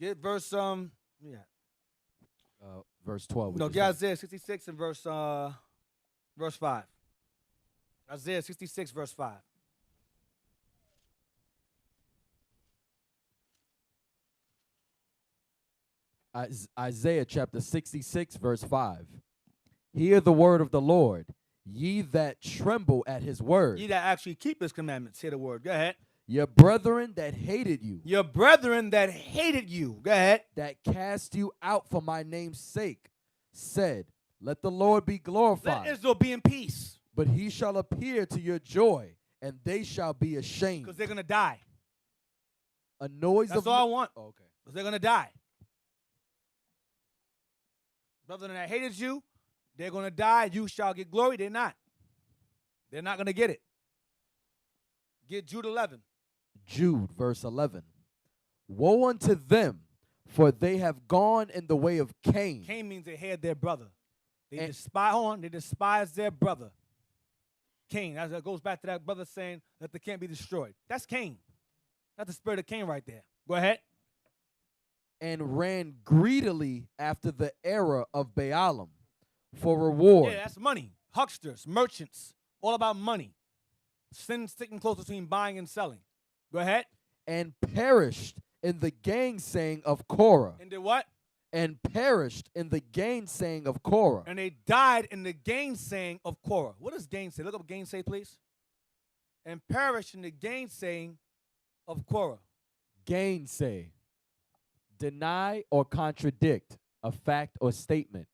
Get verse yeah. Verse 12. No, get Isaiah 66 and verse 5. Isaiah 66 verse 5. Isaiah chapter 66, verse 5. Hear the word of the Lord, ye that tremble at his word. Ye that actually keep his commandments. Hear the word. Go ahead. Your brethren that hated you. Your brethren that hated you. Go ahead. That cast you out for my name's sake, said, let the Lord be glorified. Let Israel be in peace. But he shall appear to your joy, and they shall be ashamed. Because they're going to die. A noise That's of... all I want. Oh, okay. Because they're going to die. Brethren that hated you, they're going to die. You shall get glory. They're not. They're not going to get it. Get Jude 11. Jude, verse 11. Woe unto them, for they have gone in the way of Cain. Cain means they hated their brother. They despise their brother. Cain. That goes back to that brother saying that they can't be destroyed. That's Cain. That's the spirit of Cain right there. Go ahead. And ran greedily after the error of Balaam for reward. Yeah, that's money. Hucksters, merchants, all about money. Sin sticking close between buying and selling. Go ahead. And perished in the gainsaying of Korah. And did what? And perished in the gainsaying of Korah. And they died in the gainsaying of Korah. What does gainsay? Look up gainsay, please. And perished in the gainsaying of Korah. Gainsay. Deny or contradict a fact or statement.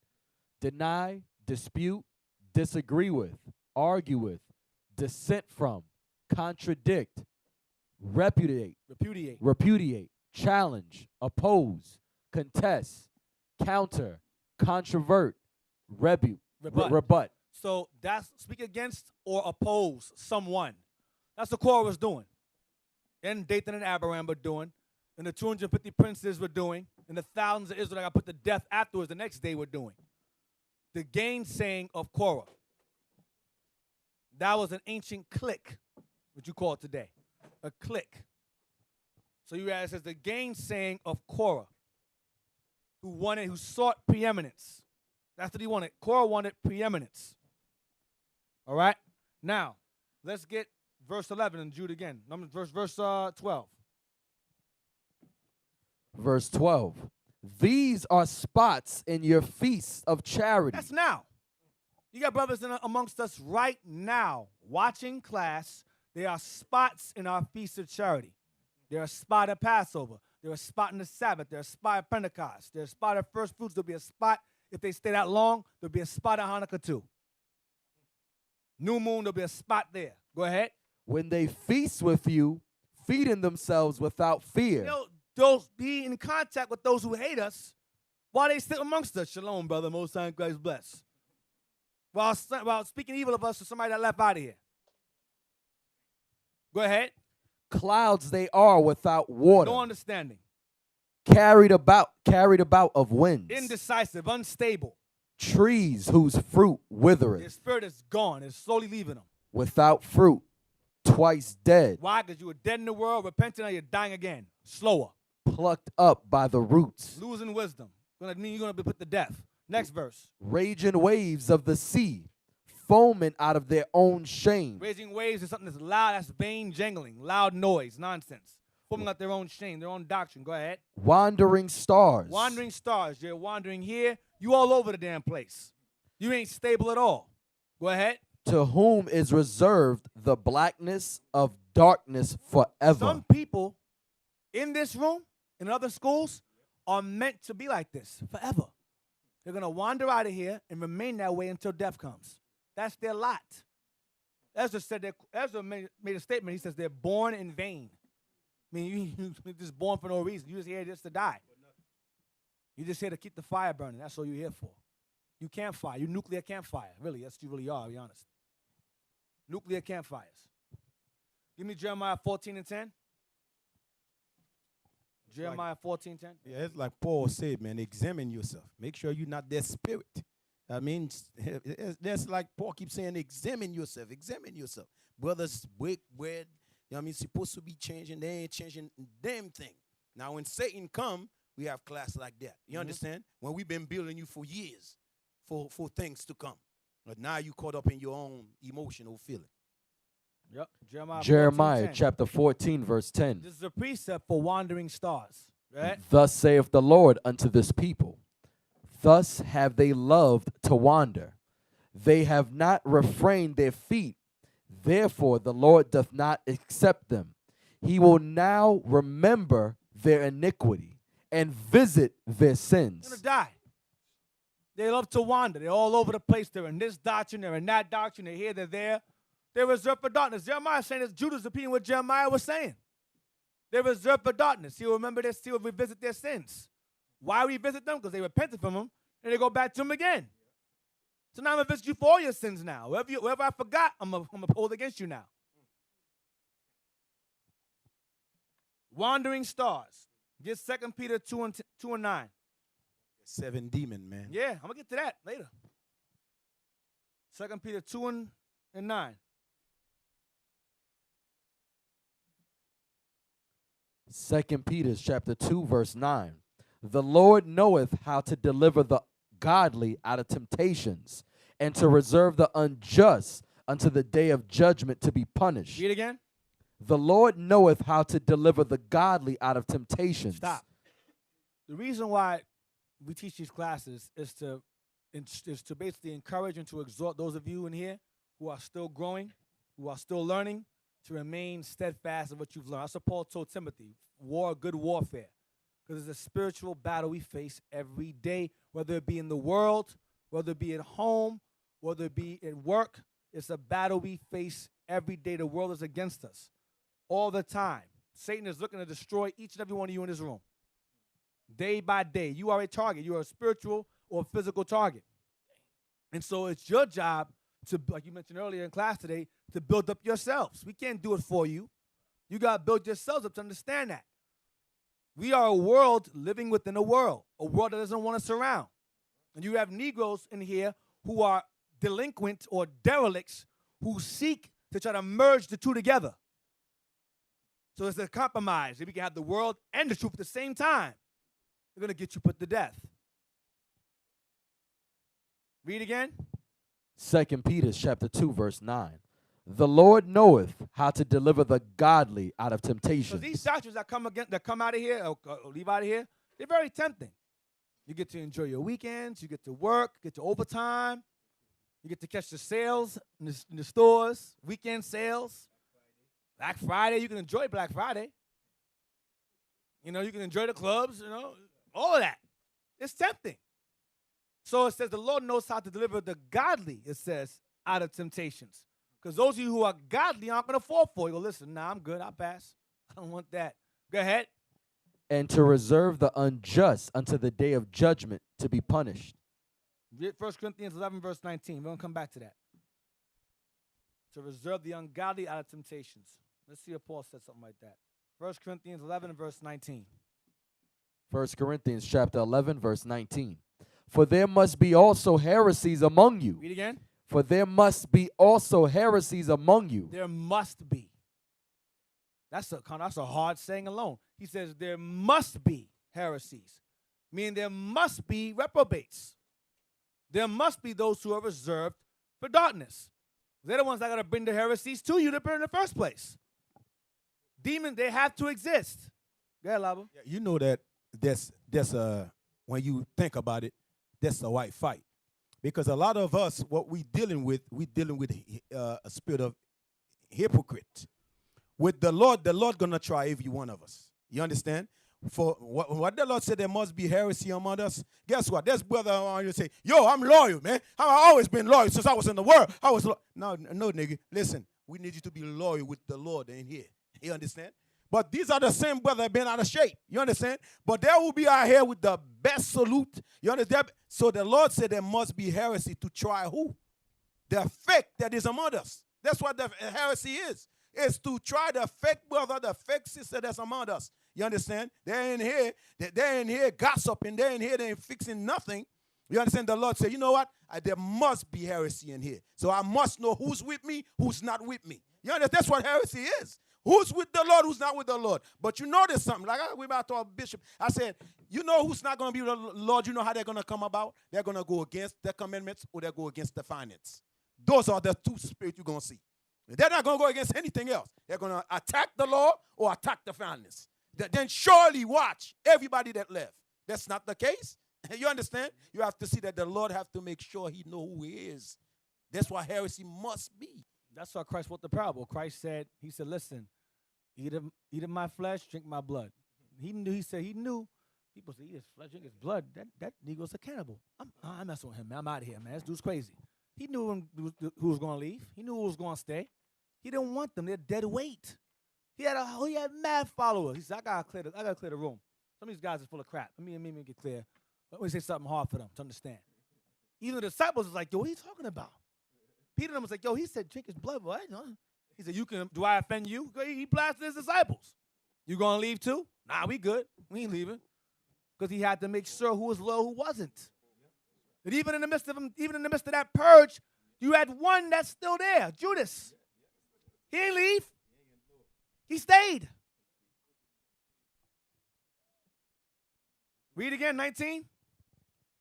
Deny, dispute, disagree with, argue with, dissent from, contradict, repudiate, challenge, oppose, contest, counter, controvert, rebut. So that's speak against or oppose someone. That's what Korah was doing. And Dathan and Abiram were doing. And the 250 princes were doing. And the thousands of Israelites got put to death afterwards the next day were doing. The gainsaying of Korah. That was an ancient clique, what you call it today. A clique. So you realize it says the gainsaying of Korah, who sought preeminence. That's what he wanted. Korah wanted preeminence. All right? Now, let's get verse 11 in Jude again. Verse 12. Verse 12. These are spots in your feasts of charity. That's now. You got brothers amongst us right now watching class. There are spots in our feast of charity. There's a spot at Passover. There's a spot in the Sabbath. There's a spot at Pentecost. There's a spot at First Fruits. There'll be a spot, if they stay that long, there'll be a spot at Hanukkah too. New moon, there'll be a spot there. Go ahead. When they feast with you, feeding themselves without fear. Those be in contact with those who hate us while they sit amongst us. Shalom, brother. Most High Christ bless. While speaking evil of us to somebody that left out of here. Go ahead. Clouds they are without water. No understanding. Carried about of winds. Indecisive, unstable. Trees whose fruit withereth. Their spirit is gone. It's slowly leaving them. Without fruit, twice dead. Why? Because you were dead in the world, repenting, and you're dying again. Slower. Plucked up by the roots. Losing wisdom. Gonna mean you're going to be put to death. Next verse. Raging waves of the sea, foaming out of their own shame. Raging waves is something that's loud, that's vain jangling, loud noise, nonsense. Foaming out their own shame, their own doctrine. Go ahead. Wandering stars. Wandering stars. You're wandering here. You all over the damn place. You ain't stable at all. Go ahead. To whom is reserved the blackness of darkness forever. Some people in this room, in other schools, are meant to be like this forever. They're going to wander out of here and remain that way until death comes. That's their lot. Ezra made a statement. He says they're born in vain. I mean, you're just born for no reason. You're just here just to die. You're just here to keep the fire burning. That's all you're here for. You campfire. You nuclear campfire. Really, that's what you really are, to be honest. Nuclear campfires. Give me Jeremiah 14:10. Jeremiah 14:10. Yeah, it's like Paul said, man, examine yourself. Make sure you're not that spirit. I mean, that's like Paul keeps saying, examine yourself, examine yourself. Brothers break bread, you know what I mean, supposed to be changing, they ain't changing a damn thing. Now, when Satan come we have class like that. You understand? When we've been building you for years for things to come. But now you caught up in your own emotional feeling. Yep. Jeremiah 14:10. chapter 14, verse 10. This is a precept for wandering stars. Right? Thus saith the Lord unto this people, thus have they loved to wander. They have not refrained their feet. Therefore the Lord doth not accept them. He will now remember their iniquity and visit their They're sins. going to die. They love to wander. They're all over the place. They're in this doctrine. They're in that doctrine. They're here. They're there. They're reserved for darkness. Jeremiah is saying this. Judah's repeating what Jeremiah was saying. They're reserved for darkness. He'll remember this. He'll revisit their sins. Why revisit them? Because they repented from them, and they go back to him again. So now I'm going to visit you for all your sins now. Wherever I forgot, I'm going to hold against you now. Wandering stars. Get 2 Peter 2 and 9. 7 demon, man. Yeah, I'm going to get to that later. 2 Peter 2 and 9. 2 Peter chapter 2, verse 9. The Lord knoweth how to deliver the godly out of temptations, and to reserve the unjust unto the day of judgment to be punished. Read again. The Lord knoweth how to deliver the godly out of temptations. Stop. The reason why we teach these classes is to basically encourage and to exhort those of you in here who are still growing, who are still learning, to remain steadfast in what you've learned. That's what Paul told Timothy. Good warfare. Because it's a spiritual battle we face every day, whether it be in the world, whether it be at home, whether it be at work. It's a battle we face every day. The world is against us all the time. Satan is looking to destroy each and every one of you in this room. Day by day, you are a target. You are a spiritual or physical target. And so it's your job to, like you mentioned earlier in class today, to build up yourselves. We can't do it for you. You got to build yourselves up to understand that. We are a world living within a world that doesn't want us around. And you have Negroes in here who are delinquent or derelicts who seek to try to merge the two together. So it's a compromise. If we can have the world and the truth at the same time, they're going to get you put to death. Read again. 2 Peter chapter 2, verse 9. The Lord knoweth how to deliver the godly out of So temptations. these doctrines that come out of here or leave out of here, they're very tempting. You get to enjoy your weekends. You get to work, get to overtime. You get to catch the sales in the stores, weekend sales. Black Friday, you can enjoy Black Friday. You know, you can enjoy the clubs, you know, all of that. It's tempting. So it says the Lord knows how to deliver the godly, it says, out of temptations. Because those of you who are godly aren't going to fall for it. You go, listen, nah, I'm good. I'll pass. I don't want that. Go ahead. And to reserve the unjust unto the day of judgment to be punished. 1 Corinthians 11, verse 19. We're going to come back to that. To reserve the ungodly out of temptations. Let's see if Paul said something like that. 1 Corinthians 11, verse 19. 1 Corinthians chapter 11, verse 19. For there must be also heresies among you. Read again. For there must be also heresies among you. There must be. That's a hard saying alone. He says there must be heresies, meaning there must be reprobates. There must be those who are reserved for darkness. They're the ones that got to bring the heresies to you to burn in the first place. Demons, they have to exist. Yeah, Lava. You know that that's when you think about it, that's a white fight. Because a lot of us, what we're dealing with a spirit of hypocrite. With the Lord gonna try every one of us. You understand? For what the Lord said, there must be heresy among us. Guess what? There's brother on you say, yo, I'm loyal, man. I've always been loyal since I was in the world. No, nigga. Listen, we need you to be loyal with the Lord in here. You understand? But these are the same brother been out of shape. You understand? But they will be out here with the best salute. You understand? So the Lord said there must be heresy to try who? The fake that is among us. That's what the heresy is. It's to try the fake brother, the fake sister that's among us. You understand? They're in here gossiping. They're in here, they ain't fixing nothing. You understand? The Lord said, you know what? There must be heresy in here. So I must know who's with me, who's not with me. You understand? That's what heresy is. Who's with the Lord, who's not with the Lord. But you notice something. Like we about to our bishop. I said, You know who's not going to be the Lord? You know how they're going to come about? They're going to go against the commandments or they'll go against the finance. Those are the two spirits you're going to see. They're not going to go against anything else. They're going to attack the law or attack the finance. Then surely watch everybody that left. That's not the case. You understand? You have to see that the Lord have to make sure he know who he is. That's why heresy must be. That's why Christ wrote the parable. Christ said, he said, listen, eat of my flesh, drink my blood. He knew, he knew. People say, eat his flesh, drink his blood. That Negro's a cannibal. I'm messing with him, man. I'm out of here, man. This dude's crazy. He knew who was going to leave. He knew who was going to stay. He didn't want them. They're dead weight. He had mad followers. He said, I gotta clear the room. Some of these guys are full of crap. Let me get clear. Let me say something hard for them to understand. Even the disciples was like, yo, what are you talking about? Peter and them was like, yo, he said, drink his blood, boy. He said, do I offend you? He blasted his disciples. You gonna leave too? Nah, we good. We ain't leaving. Because he had to make sure who was loyal, who wasn't. And even in the midst of that purge, you had one that's still there, Judas. He ain't leave. He stayed. Read again, 19.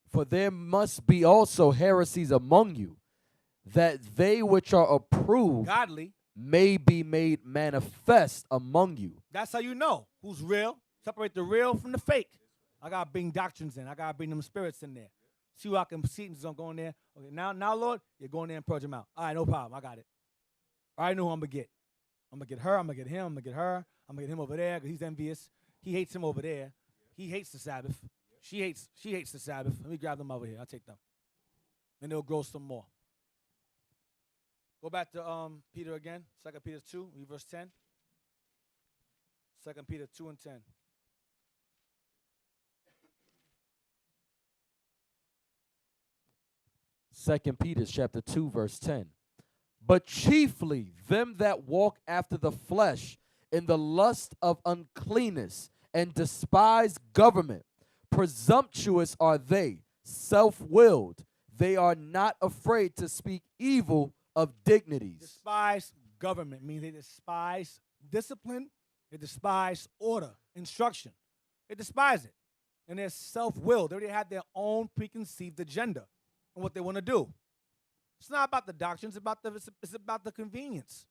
For there must be also heresies among you, that they which are approved Godly. may be made manifest among you. That's how you know who's real. Separate the real from the fake. I got to bring doctrines in. I got to bring them spirits in there. See who I can see and go in there. Okay, now, Lord, you're going there and purge them out. All right, no problem. I got it. I already know who I'm going to get. I'm going to get her. I'm going to get him. I'm going to get her. I'm going to get him over there because he's envious. He hates him over there. He hates the Sabbath. She hates the Sabbath. Let me grab them over here. I'll take them. And they'll grow some more. Go back to Peter again. 2 Peter 2, read verse 10. 2 Peter 2 and 10. Second Peter chapter 2, verse 10. But chiefly them that walk after the flesh in the lust of uncleanness and despise government. Presumptuous are they, self-willed. They are not afraid to speak evil of dignities. Despise government means they despise discipline. They despise order, instruction. They despise it. And they're self-willed. They already have their own preconceived agenda on what they want to do. It's not about the doctrine. It's about the convenience.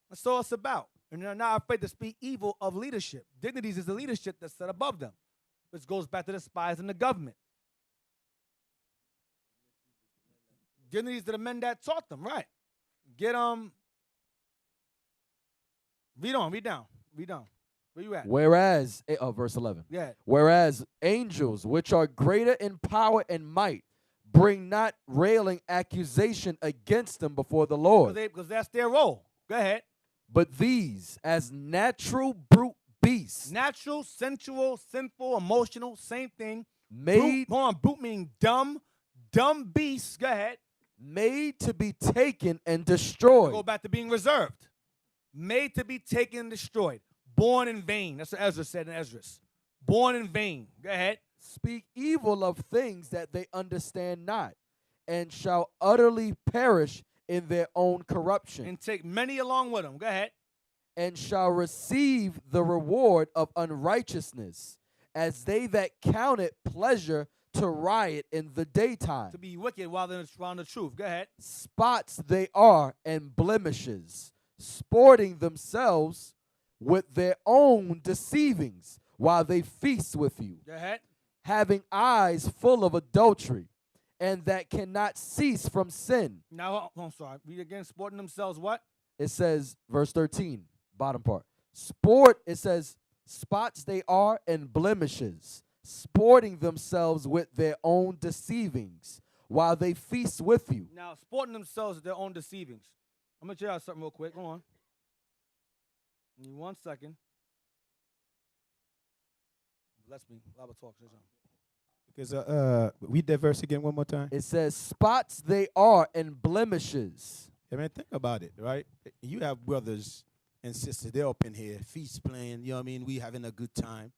That's all it's about. And they're not afraid to speak evil of leadership. Dignities is the leadership that's set above them, which goes back to the spies in the government. Dignities to the men that taught them, right? Read down. Where you at? Whereas, verse 11. Yeah. Whereas angels, which are greater in power and might, bring not railing accusation against them before the Lord. Because that's their role. Go ahead. But these, as natural brute beasts, Natural, sensual, sinful, emotional, same thing. made Brute meaning dumb beasts. Go ahead. made to be taken and destroyed. Go back to being reserved. Made to be taken and destroyed. Born in vain. That's what Ezra said in Esdras. Born in vain. Go ahead. Speak evil of things that they understand not, and shall utterly perish in their own corruption, And take many along with them. Go ahead. and shall receive the reward of unrighteousness, as they that count it pleasure to riot in the daytime. To be wicked while they're around the truth. Go ahead. Spots they are and blemishes, sporting themselves with their own deceivings while they feast with you, Go ahead. having eyes full of adultery, and that cannot cease from sin. Now, I'm sorry. Read again. Sporting themselves what? It says, verse 13, bottom part. Sport, it says, spots they are and blemishes, sporting themselves with their own deceivings while they feast with you. Now, sporting themselves with their own deceivings. I'm going to tell you something real quick. Hold on. Give me 1 second. Bless me. Bible talk. Say something. Because read that verse again one more time. It says, spots they are and blemishes. I mean, think about it, right? You have brothers and sisters, they're up in here, feast playing, you know what I mean? We having a good time.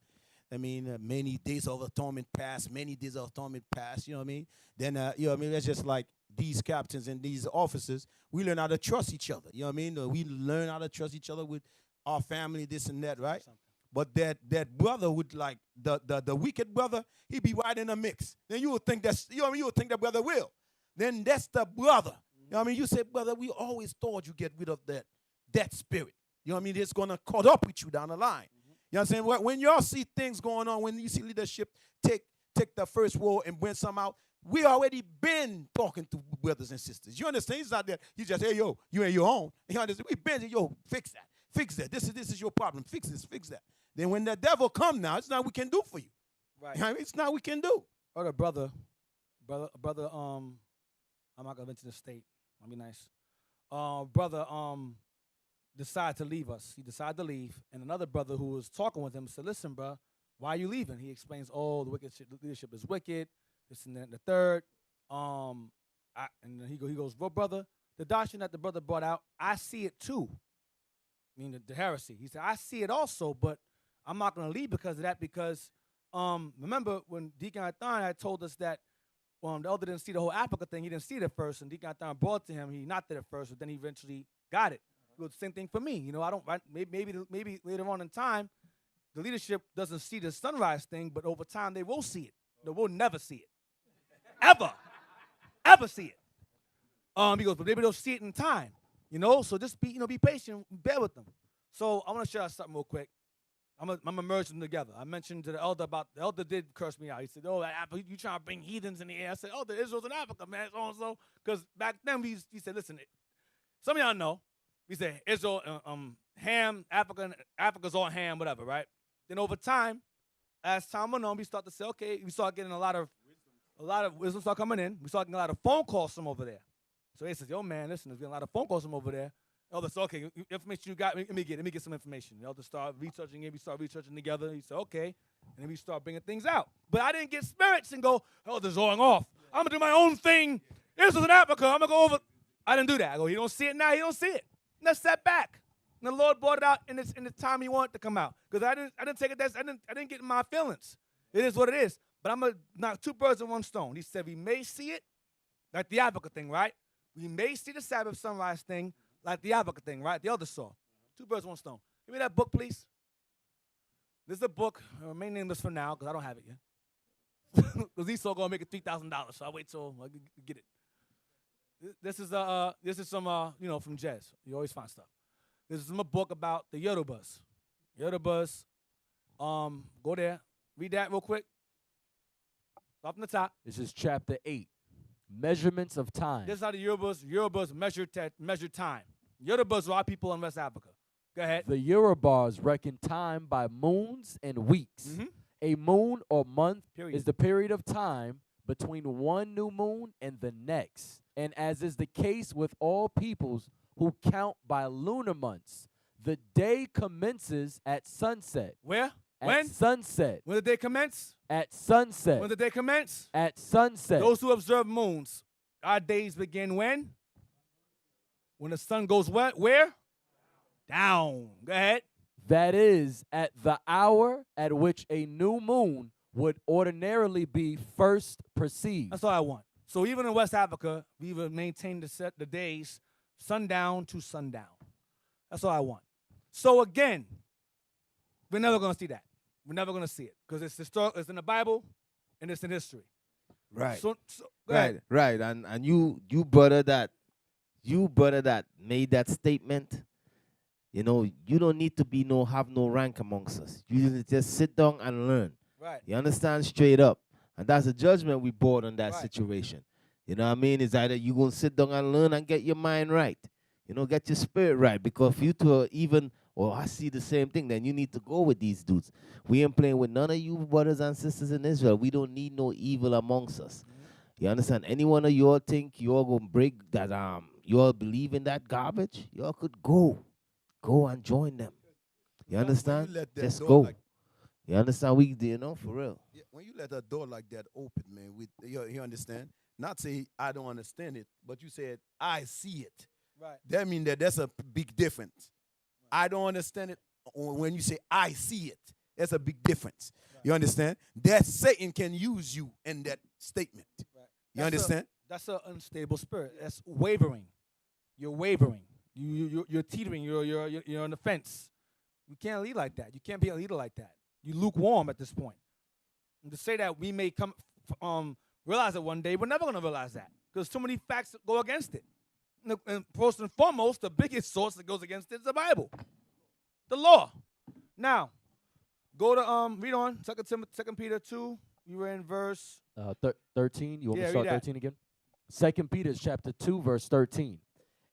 I mean, many days of atonement pass, you know what I mean? Then, you know what I mean? That's just like these captains and these officers, we learn how to trust each other, you know what I mean? We learn how to trust each other with our family, this and that, right? But that brother would like the wicked brother, he be right in the mix. Then you would think you would think that brother will. Then that's the brother. You know what I mean? You say, brother, we always thought you get rid of that spirit. You know what I mean? It's gonna caught up with you down the line. You know what I'm saying? When y'all see things going on, when you see leadership take the first role and bring some out, we already been talking to brothers and sisters. You understand? He's not there. He just, hey, yo, you ain't your own. You understand? We been, yo, fix that. Fix that. This is your problem. Fix this. Fix that. Then when the devil come now, it's not we can do for you. Right. You know what I mean? It's not we can do. Or the brother, I'm not gonna mention the state. I'll be nice. Brother, decided to leave us. He decided to leave, and another brother who was talking with him said, "Listen, bro, why are you leaving?" He explains, "Oh, the leadership is wicked. This and that and the third." And then he goes, "Well, brother, the doctrine that the brother brought out, I see it too. I mean, the heresy." He said, "I see it also, but I'm not going to leave because of that. Because remember when Deacon Athan had told us that the elder didn't see the whole Africa thing. He didn't see it at first, and Deacon Athan brought it to him. He not did it first, but then he eventually got it. It was the same thing for me. You know, maybe later on in time, the leadership doesn't see the sunrise thing, but over time they will see it. They will never see it, ever see it. He goes, but maybe they'll see it in time. You know, so just be patient, bear with them. So I want to share something real quick. I'm gonna merge them together. I mentioned to the elder about the elder did curse me out. He said, "Oh, you trying to bring heathens in the air?" I said, "Oh, the Israel's in Africa, man, so and so." Because back then he said, "Listen, some of y'all know." He said, "Israel, ham, Africa's all ham, whatever, right?" Then over time, as time went on, we start to say, okay, we start getting a lot of wisdom start coming in. We start getting a lot of phone calls from over there. So he says, "Yo, man, listen, there's getting a lot of phone calls from over there." Elder said, "Okay, information you got, let me get some information." The elder started researching it. We start researching together. He said, "Okay," and then we start bringing things out. But I didn't get spirits and go, "Elder's going off. I'm gonna do my own thing. This is in Africa. I'm gonna go over." I didn't do that. I go, "He don't see it now. He don't see it." And let's step back. And the Lord brought it out in the time He wanted to come out. Because I didn't take it. I didn't get in my feelings. It is what it is. But I'm gonna knock two birds with one stone. He said we may see it, like the Africa thing, right? We may see the Sabbath sunrise thing, like the Africa thing, right? The elder saw. Two birds, one stone. Give me that book, please. This is a book. I'll remain nameless for now because I don't have it yet. Because Esau gonna make it $3,000, so I'll wait till I get it. This is some from Jez. You always find stuff. This is a book about the Yorubas. Yorubas. Go there. Read that real quick. Off from the top. This is chapter 8. Measurements of time. This is how the Yorubas measure time. Yorubas are our people in West Africa. Go ahead. The Yorubas reckon time by moons and weeks. Mm-hmm. A moon or month Period. is the period of time between one new moon and the next. And as is the case with all peoples who count by lunar months, the day commences at sunset. Where? At When? sunset. When did they commence? At sunset. When did they commence? At sunset. Those who observe moons, our days begin when? When the sun goes what? Where? Down. Go ahead. That is, at the hour at which a new moon would ordinarily be first perceived. That's all I want. So even in West Africa, we will maintain the days sundown to sundown. That's all I want. So again, we're never going to see that. We're never going to see it because it's historical. It's in the Bible and it's in history. Right. So go ahead. Right. And you brother that made that statement. You know, you don't need to have no rank amongst us. You just sit down and learn. Right. You understand? Straight up. And that's a judgment we brought on that Right. situation. You know what I mean? It's either you going to sit down and learn and get your mind right. You know, get your spirit right. Because if you to even, I see the same thing, then you need to go with these dudes. We ain't playing with none of you brothers and sisters in Israel. We don't need no evil amongst us. Mm-hmm. You understand? Any one of y'all think y'all going to break that, y'all believe in that garbage, y'all could go. Go and join them. You understand? Just go. You understand? For real. Yeah, when you let a door like that open, man, you understand? Not say I don't understand it, but you said I see it. Right. That means that's a big difference. Right. I don't understand it. When you say I see it, that's a big difference. Right. You understand? That Satan can use you in that statement. Right. You understand? That's an unstable spirit. That's wavering. You're wavering. You're teetering. You're on the fence. You can't lead like that. You can't be a leader like that. You lukewarm at this point. And to say that we may come realize it one day, we're never going to realize that because too many facts go against it. And first and foremost, the biggest source that goes against it is the Bible, the law. Now, go to read on 2 Peter 2. You were in verse 13. You want me to Yeah, start read that. 13 again? 2 Peter chapter 2, verse 13.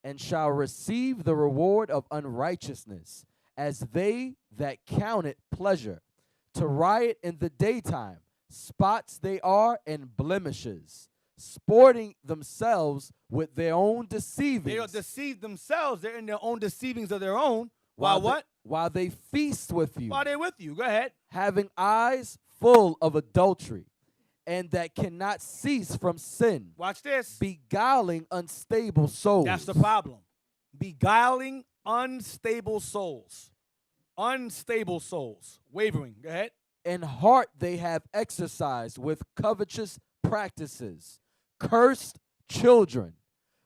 And shall receive the reward of unrighteousness, as they that count it pleasure to riot in the daytime, spots they are and blemishes, sporting themselves with their own deceivings. they don't deceive themselves. They're in their own deceivings of their own. While what? While they feast with you, While they're with you. Go ahead. having eyes full of adultery, and that cannot cease from sin, Watch this. beguiling unstable souls. That's the problem. Beguiling unstable souls. Unstable souls. Wavering. Go ahead. In heart they have exercised with covetous practices, cursed children,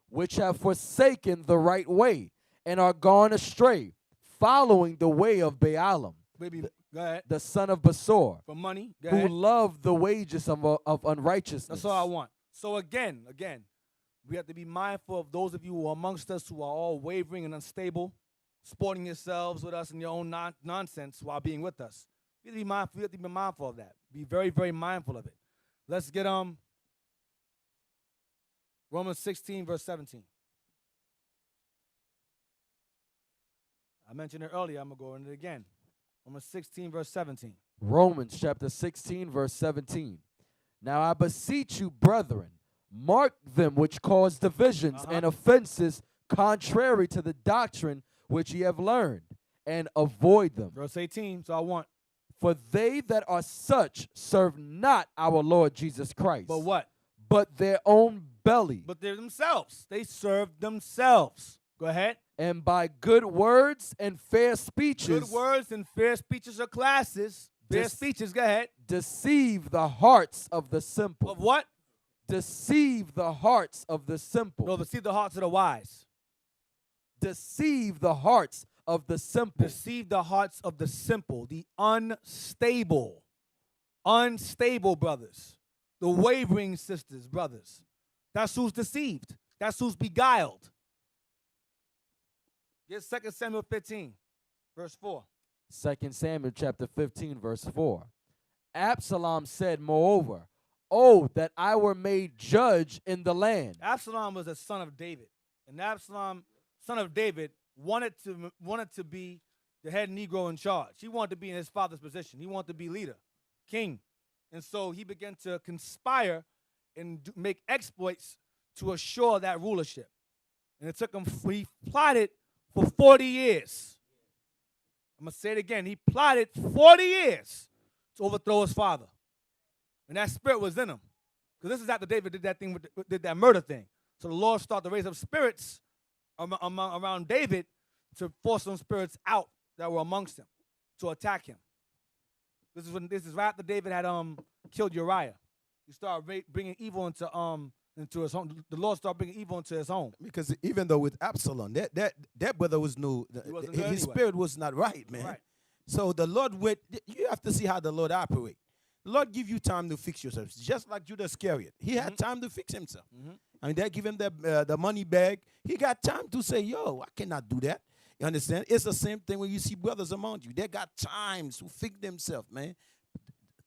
which have forsaken the right way, and are gone astray, following the way of Balaam, Baby, go ahead. the son of Besor, For money. Go who ahead. loved the wages of unrighteousness. That's all I want. So again, we have to be mindful of those of you who are amongst us who are all wavering and unstable, sporting yourselves with us in your own nonsense while being with us. You have to be mindful. You have to be mindful of that. Be very, very mindful of it. Let's get Romans 16, verse 17. I mentioned it earlier. I'm going to go into it again. Romans 16, verse 17. Romans chapter 16, verse 17. Now I beseech you, brethren, mark them which cause divisions and offenses contrary to the doctrine which ye have learned, and avoid them. Verse 18. So I want. For they that are such serve not our Lord Jesus Christ, But what? but their own belly, But they're themselves. They serve themselves. Go ahead. and by good words and fair speeches Good words and fair speeches are classes. Fair Dis- speeches. Go ahead. deceive the hearts of the simple. Of what? Deceive the hearts of the simple. No, deceive the hearts of the wise. Deceive the hearts of the simple. Deceive the hearts of the simple, the unstable. Unstable brothers. The wavering sisters, brothers. That's who's deceived. That's who's beguiled. Get 2 Samuel 15, verse 4. 2 Samuel chapter 15, verse 4. Absalom said, moreover, oh, that I were made judge in the land. Absalom was a son of David. And Absalom, son of David, wanted to be the head Negro in charge. He wanted to be in his father's position. He wanted to be leader, king. And so he began to conspire and make exploits to assure that rulership. And it took him, he plotted for 40 years. I'm going to say it again. He plotted 40 years to overthrow his father. And that spirit was in him. Because this is after David did that thing, did that murder thing. So the Lord started to raise up spirits around David to force those spirits out that were amongst him to attack him. This is right after David had killed Uriah. He started bringing evil into his home. The Lord started bringing evil into his home. Because even though with Absalom, that brother was He wasn't good his anyway. spirit was not right, man. Right. So the Lord you have to see how the Lord operates. The Lord give you time to fix yourself. Just like Judas Iscariot. He had time to fix himself. I mean, they give him the money bag. He got time to say, yo, I cannot do that. You understand? It's the same thing when you see brothers among you. They got times to fix themselves, man.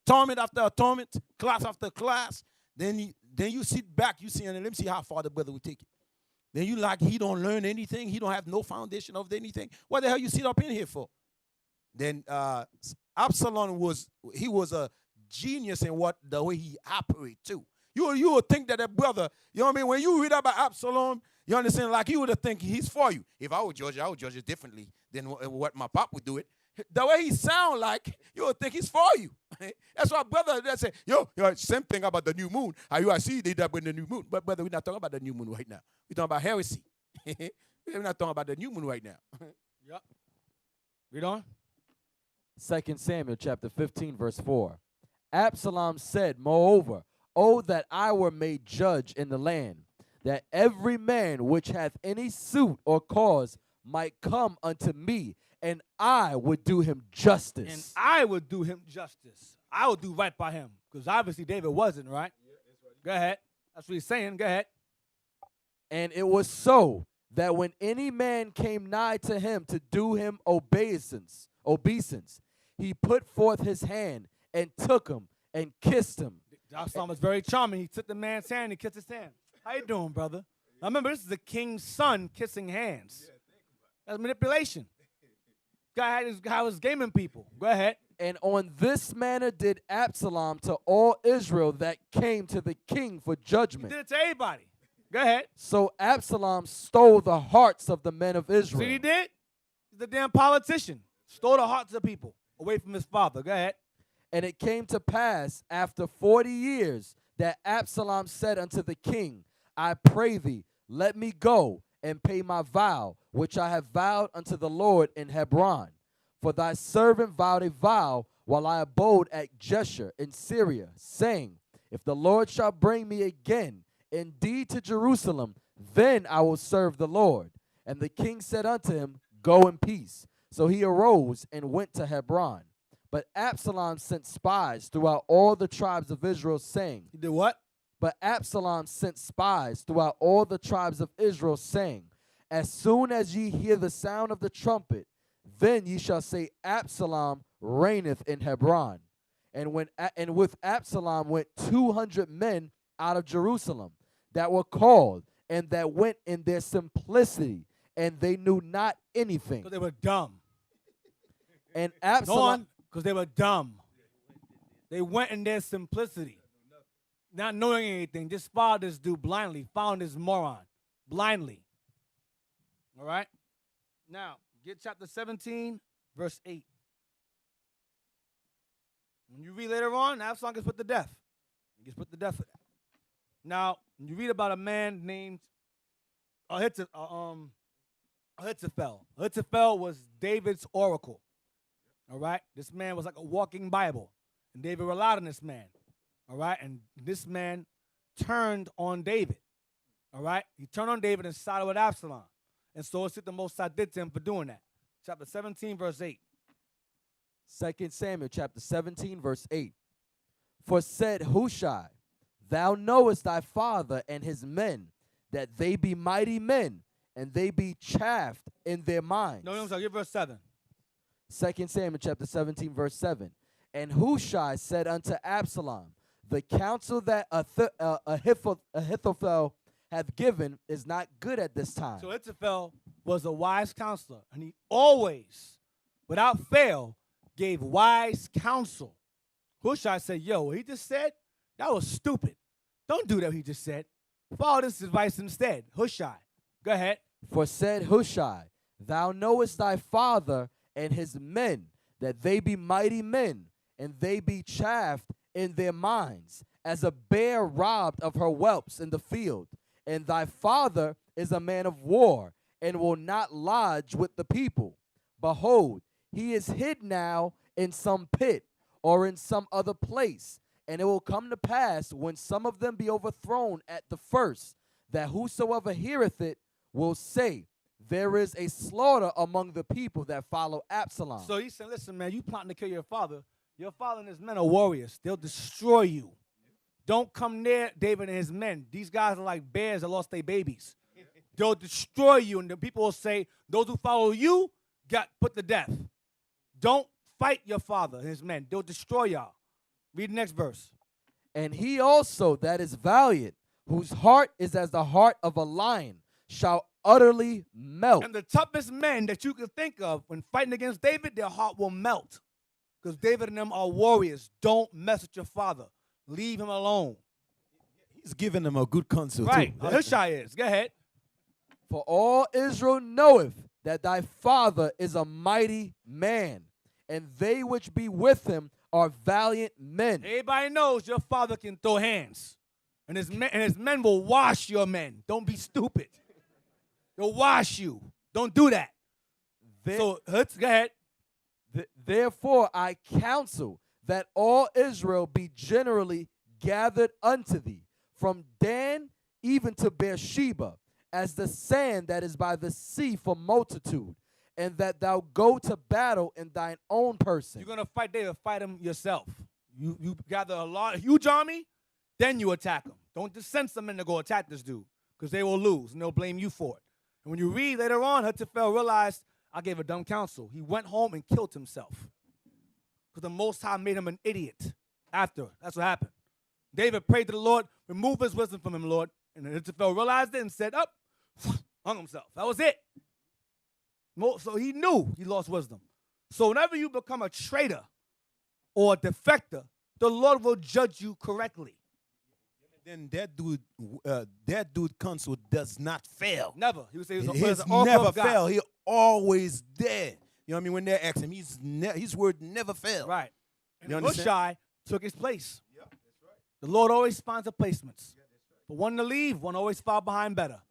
Torment after torment, class after class. Then you sit back, you see, and let me see how far the brother will take it. Then you like, he don't learn anything. He don't have no foundation of anything. What the hell you sit up in here for? Then Absalom was a genius in the way he operated too. You would think that brother, you know what I mean? When you read about Absalom, you understand, like you would think he's for you. If I would judge it differently than what my pop would do it. The way he sound like, you would think he's for you. That's why brother that say, yo, same thing about the new moon. How you see they did with the new moon. But brother, we're not talking about the new moon right now. We're talking about heresy. We're not talking about the new moon right now. Yep. Read on. 2 Samuel chapter 15, verse 4. Absalom said, moreover, oh, that I were made judge in the land, that every man which hath any suit or cause might come unto me, and I would do him And justice. I would do him justice. I would do right by him. Because obviously David wasn't, right? Go ahead. That's what he's saying. Go ahead. And it was so that when any man came nigh to him to do him obeisance, he put forth his hand and took him and kissed him. That song was very charming. He took the man's hand and kissed his hand. How you doing, brother? Now remember, this is the king's son kissing hands. That's manipulation. This guy was gaming people. Go ahead. And on this manner did Absalom to all Israel that came to the king for He judgment. did it to everybody. Go ahead. So Absalom stole the hearts of the men of See what Israel. he did? He's a damn politician. Stole the hearts of people away from his father. Go ahead. And it came to pass after 40 years that Absalom said unto the king, I pray thee, let me go and pay my vow, which I have vowed unto the Lord in Hebron. For thy servant vowed a vow while I abode at Jeshurun in Syria, saying, if the Lord shall bring me again indeed to Jerusalem, then I will serve the Lord. And the king said unto him, go in peace. So he arose and went to Hebron. But Absalom sent spies throughout all the tribes of Israel, saying, He did what? But Absalom sent spies throughout all the tribes of Israel, saying, as soon as ye hear the sound of the trumpet, then ye shall say, Absalom reigneth in Hebron. And with Absalom went 200 men out of Jerusalem that were called, and that went in their simplicity, and they knew not anything. Because they were dumb. And Go Absalom, on. Because they were dumb. They went in their simplicity. Not knowing anything. Just followed this dude blindly. Found this moron. Blindly. All right? Now, get chapter 17, verse 8. When you read later on, Absalom gets put to death. He gets put to death for that. Now, when you read about a man named Ahithophel. Ahithophel was David's oracle. All right? This man was like a walking Bible. And David relied on this man. All right? And this man turned on David. All right? He turned on David and sided with Absalom. And so it's the Most High did to him for doing that. Chapter 17, verse 8. 2 Samuel chapter 17, verse 8. For said Hushai, thou knowest thy father and his men, that they be mighty men, and they be chaffed in their minds. No, I'm sorry. Give verse 7. 2 Samuel chapter 17, verse 7. And Hushai said unto Absalom, the counsel that Ahithophel hath given is not good at this time. So Ahithophel was a wise counselor, and he always, without fail, gave wise counsel. Hushai said, yo, what he just said, that was stupid. Don't do that what he just said. Follow this advice instead. Hushai, go ahead. For said Hushai, thou knowest thy father and his men, that they be mighty men, and they be chaffed in their minds, as a bear robbed of her whelps in the field. And thy father is a man of war, and will not lodge with the people. Behold, he is hid now in some pit, or in some other place. And it will come to pass, when some of them be overthrown at the first, that whosoever heareth it will say, there is a slaughter among the people that follow Absalom. So he said, listen, man, you plotting to kill your father. Your father and his men are warriors. They'll destroy you. Don't come near David and his men. These guys are like bears that lost their babies. They'll destroy you, and the people will say, those who follow you got put to death. Don't fight your father and his men. They'll destroy y'all. Read the next verse. And he also that is valiant, whose heart is as the heart of a lion, shall utterly melt. And the toughest men that you could think of when fighting against David, their heart will melt. Because David and them are warriors. Don't mess with your father. Leave him alone. He's giving them a good counsel Right. too. Hushai is. Go ahead. For all Israel knoweth that thy father is a mighty man, and they which be with him are valiant men. Everybody knows your father can throw hands. And his men will wash your men. Don't be stupid. They'll wash you. Don't do that. There- Go ahead. Therefore I counsel that all Israel be generally gathered unto thee, from Dan even to Beersheba, as the sand that is by the sea for multitude, and that thou go to battle in thine own person. You're gonna fight David, fight him yourself. You gather a huge army, then you attack them. Don't just send some men to go attack this dude, because they will lose and they'll blame you for it. And when you read later on, Ahithophel realized, I gave a dumb counsel. He went home and killed himself, because the Most High made him an idiot after. That's what happened. David prayed to the Lord, remove his wisdom from him, Lord. And Ahithophel realized it and said, up, hung himself. That was it. So he knew he lost wisdom. So whenever you become a traitor or a defector, the Lord will judge you correctly. Then that dude counsel does not fail. Never. He would say He he's an never of God. fail. He always there. You know what I mean? When they ask him, his word never fails. Right. And You understand? Hushai took his place. Yeah, that's right. The Lord always sponsors placements. Yeah, that's right. But one to leave, one always fall behind better.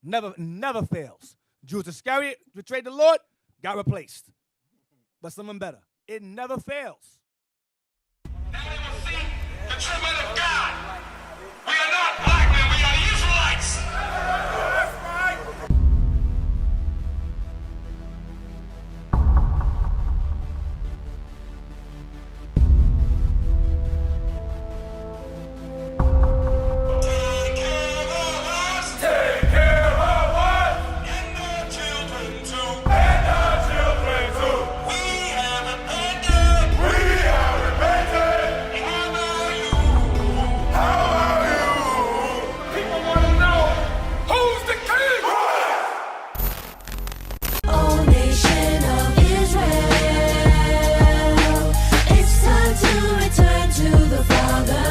Right. Never fails. Judas Iscariot betrayed the Lord, got replaced by someone better. It never fails. Now they will see the true men of God. We are not black men, we are the Israelites. That's right. Take care of us. Take care of us. And our children too. And our children too. We have repented. We have repented. How are you? How are you? People want to know who's the king. O nation of Israel, it's time to return to the Father.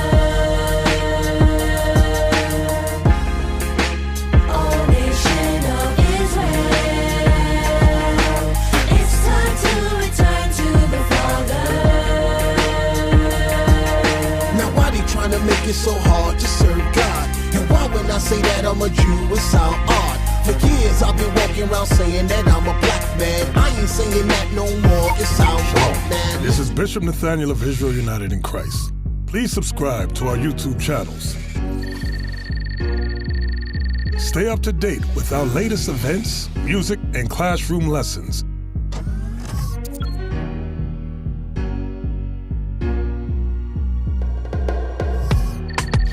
O nation of Israel, it's time to return to the Father. Now why they trying to make it so hard to serve God? And why when I say that I'm a Jew, it sound odd? For years I've been walking around saying that I'm a black man. I ain't saying that no more, it sounds wrong, man. This is Bishop Nathaniel of Israel United in Christ. Please subscribe to our YouTube channels. Stay up to date with our latest events, music, and classroom lessons.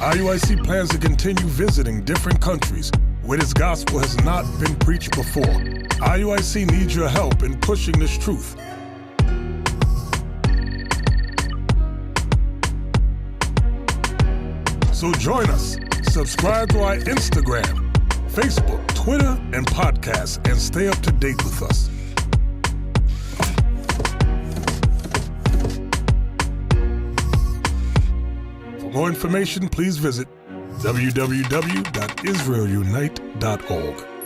IUIC plans to continue visiting different countries where this gospel has not been preached before. IUIC needs your help in pushing this truth. So join us. Subscribe to our Instagram, Facebook, Twitter, and podcast, and stay up to date with us. For more information, please visit www.israelunite.org.